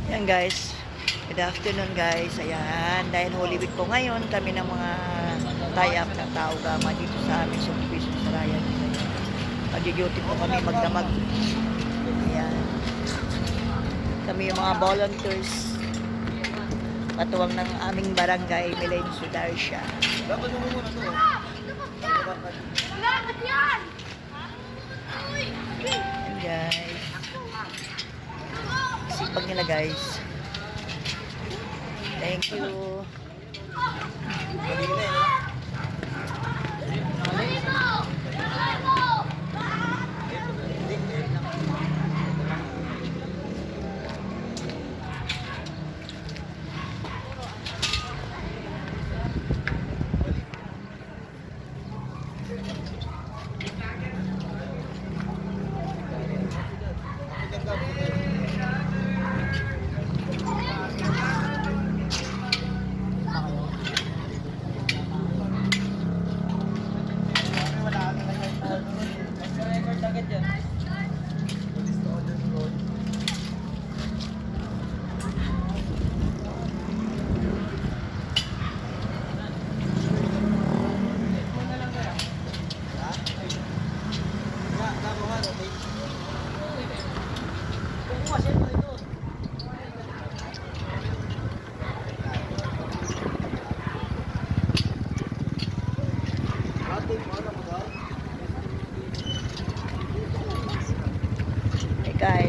Yan guys, good afternoon guys. Ayan, dahil Holy Week po ngayon, kami ng mga tie-up ng tao gama dito sa aming subdivision sa Ryan. Mag-duty po kami magdamag. Ayan. Kami yung mga volunteers. Patuwang ng aming barangay, Milen Sudarsha. Dapat mo muna to. Ayan guys. Sipag nila guys. Thank you. Kain.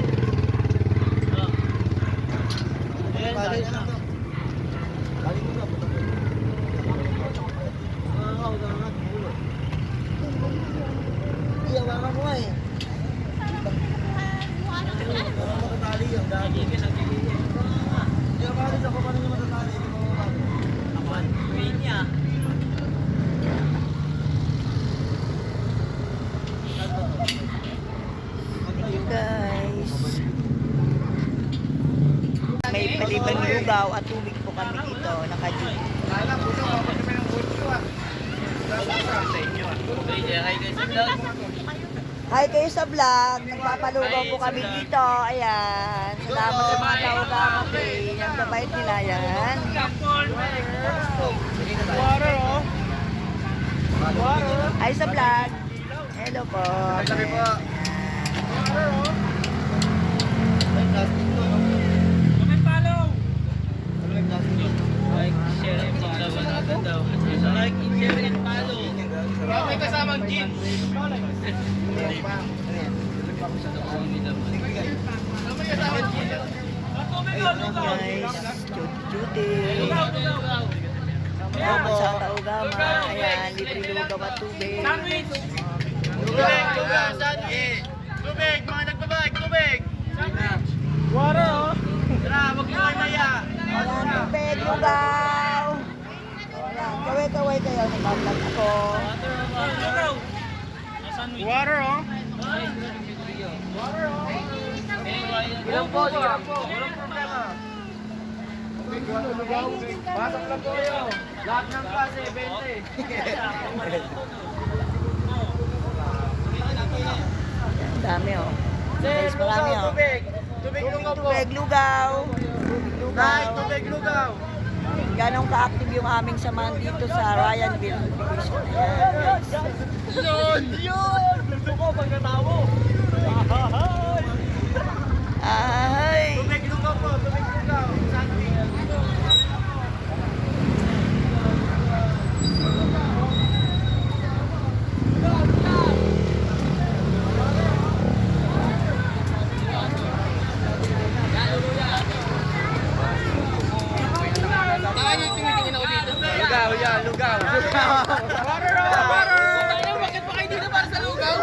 Guys, may palibang lugaw at tubig po kami dito nakadito. Hi kayo sa vlog, nagpapalugaw po kami dito. Ayan, salamat sa mga tao-tao po. Ang babait nila yan. Hi sa vlog. Hello po. Like, share, and follow natin daw. Like, share, and follow. May kasamang jeep. Guys, duty. Salamat sa tao-gama. Ayan, libre lugaw at tubig. Tubig, sandwich. Tubig, mga nagbabag, tubig. Water, oh. Tara, wag mo kayo maya. Ayan, tubig, lugaw. Ayan, kaway-kaway kayo. Nag-vlog ako. Water, oh. Water, oh. Ilang po, ilang po. Walang problema. Pasok lang po kayo. Lahat ng klase, 20. Ang dami oh. Guys, marami oh. Tubig. Tubig lugaw po. Tubig, lugaw. Nice, tubig lugaw. Ganong ka-active yung aming samahan dito sa Ryanville Division. Ayan, guys. Yun! Yun! Gusto ko pagkatawo. Ay! Tubig lugaw po, tubig lugaw. Sandwich. Lugaw, yan, lugaw. Water, water! Bakit pa kayo dito para sa lugaw?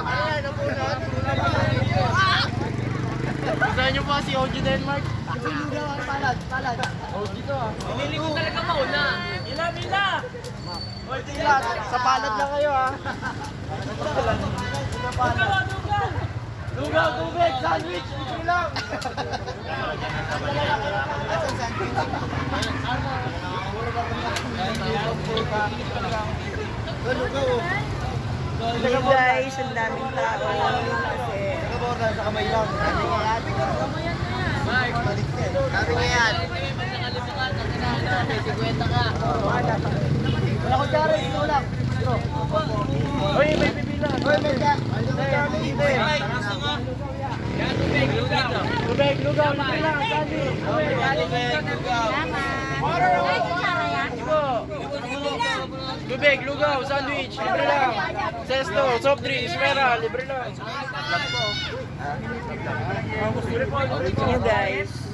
Ayan, napunod. Gusto nyo po si OG Denmark? Lugaw ang palad, palad. OG to ah. Pinili ko talaga mauna. Ila! OG lang, sa palad lang kayo ah. Lugaw, tubig, sandwich, ito lang. Hey guys, ang daming tao. Kasi Sa kamay lang. Wala ko dyan rin, ito lang. Uy, may pipila. Uy, may ka. Tubig, lugaw, libre lang. Tubig, lugaw, sandwich, libre lang. Sesto, soft drinks, pera, libre lang. Yun guys.